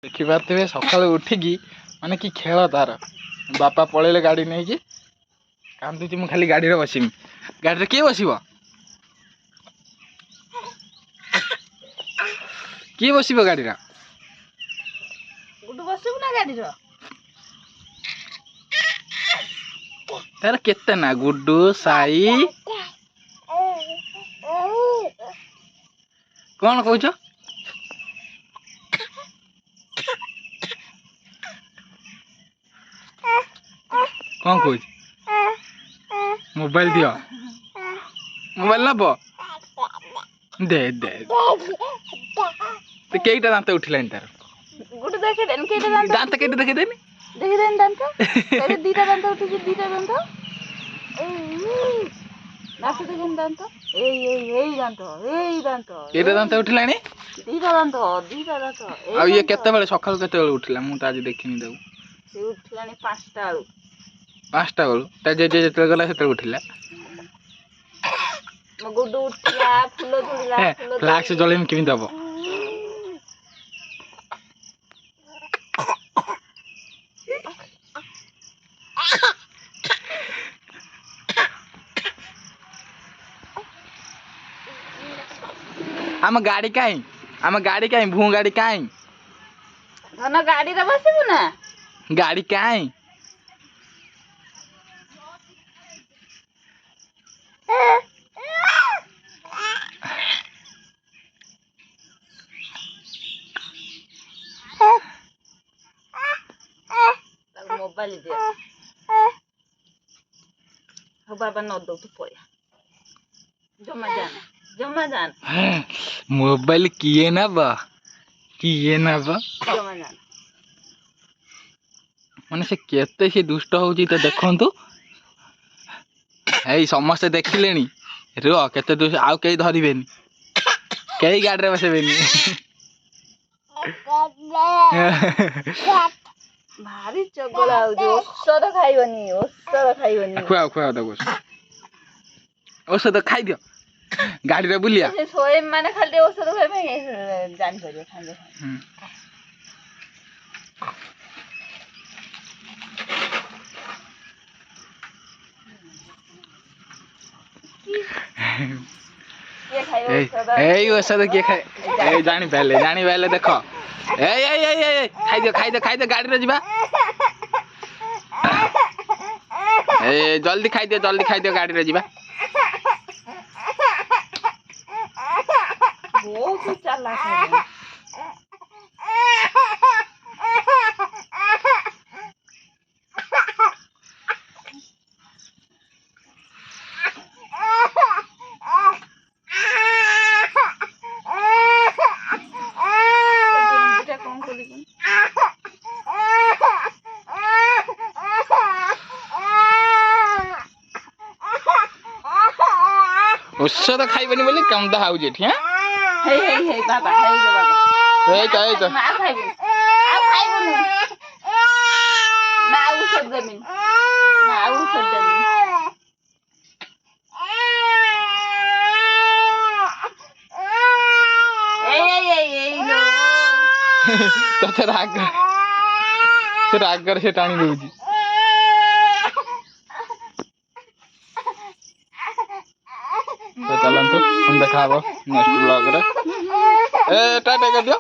ଦେଖିପାରୁଥିବେ ସକାଳୁ ଉଠିକି ମାନେ କି ଖେଳ ତାର। ବାପା ପଳେଇଲେ ଗାଡ଼ି ନେଇକି, କାନ୍ଦୁଛି ମୁଁ ଖାଲି ଗାଡ଼ିରେ ବସିମି। ଗାଡ଼ିରେ କିଏ ବସିବ? କିଏ ବସିବ ଗାଡ଼ିର? ଗୁଡୁ ବସିବୁ ନା ଗାଡ଼ିର? ତାର କେତେ ନା ଗୁଡୁ ସାଇ କଣ କହୁଛ? କଣ କହୁଛି? ମୋବାଇଲ ଦିଅ, ମୋବାଇଲ ନବ? ଦେ ଦେ କେଇଟା ଦାନ୍ତ ଉଠିଲାଣି ତାର? ଗୁଡୁ ଦେଖିଦେନି କେଇଟା ଦାନ୍ତ କେଇଟା ଦେଖିଦେନି? ଦେଖିଦେନି ଦାନ୍ତ କେଇଟା? ଦିଟା ଦାନ୍ତ ଉଠିଛି, ଦିଟା ଦାନ୍ତ। ନାକ ଦେଖିନି ଦାନ୍ତ। ଏଇ ଦାନ୍ତ, ଏଇ ଦାନ୍ତ। କେଇଟା ଦାନ୍ତ ଉଠିଲାଣି? ଦିଟା ଦାନ୍ତ, ଦିଟା ଦାନ୍ତ। ଆଉ ଇଏ କେତେବେଳେ ସକାଳୁ କେତେବେଳେ ଉଠିଲା? ମୁଁ ତ ଆଜି ଦେଖିନି ତାକୁ। ସେ ଉଠିଲାଣି 5ଟା ବେଳୁ। 5ଟା ବେଳୁ? ତା ଜେଜେ ଯେତେବେଳେ ଗଲା ସେତେବେଳେ ଉଠିଲା? ମୋ ଗୁଡୁ ଉଠିଲା, ଫୁଲ ତୋଳିଲା, ଫୁଲ ଫ୍ଲାକ୍ସ ଜଳେଇମି କେମିତି ହବ? ଆମ ଗାଡ଼ି କାଇଁ? ଆମ ଗାଡ଼ି କାଇଁ? ଭୂ ଗାଡ଼ି କାଇଁ? ଧନ ଗାଡ଼ିରେ ବସିବୁ ନା? ଗାଡ଼ି କାଇଁ? ତାକୁ ମୋବାଇଲ ଦିଅ। ହଉ ବାବା ନ ଦଉ ତୁ ପଳା। ଜମା ଯାନା, ଜମା ଯାନା। ମୋବାଇଲ କିଏ ନବ? କିଏ ନବ? ଜମା ଯାନା। ମାନେ ସେ କେତେ ସେ ଦୁଷ୍ଟ ହଉଛି ତ ଦେଖନ୍ତୁ। ଏଇ ସମସ୍ତେ ଦେଖିଲେଣି, ରୁହ କେତେ ଦୁଷ୍ଟ, ଆଉ କେହି ଧରିବେନି, କେହି ଗାଡ଼ିରେ ବସେଇବେନି। ଭାରି ଚଗଲା ହଉଛି। ଔଷଧ ଖାଇବନି, ଔଷଧ ଖାଇବନି। ଖୁଆଅ ଖୁଆଅ ତାକୁ ଔଷଧ ଖାଇଦିଅ। ଗାଡ଼ିରେ ବୁଲିଆ ସେ ଶୋଇବ ମାନେ ଖାଲି ଔଷଧ ଖାଇବା ପାଇଁ ଜାଣିପାରିବ ସାଙ୍ଗେ ସାଙ୍ଗେ। ଏଇ ଔଷଧ କିଏ ଖାଏ? ଏଇ ଜାଣିପାରିଲେ ଦେଖ। ଏଇ ଖାଇଦିଅ ଗାଡ଼ିରେ ଯିବା। ଏଇ ଜଲ୍ଦି ଖାଇଦିଅ ଗାଡ଼ିରେ ଯିବା। ବହୁତ ଚାଲାକ ହେଲାଣି। ଔଷଧ ଖାଇବେନି ବୋଲି କାନ୍ଦା ହଉଛି ଏଠି। ହେଇ ବାବା, ହେଇଲୋ ବାବା। ଆଉ ଖାଇବୁନି। ନା ଆଉ ଔଷଧ ଦେମିନି। ତତେ ରାଗରେ ସେ ଟାଣି ଦଉଛି। ଚାଲନ୍ତୁ, ପୁଣି ଦେଖା ହବ ନେକ୍ସଟ ବ୍ଲଗରେ। ଟା କରିଦିଅ।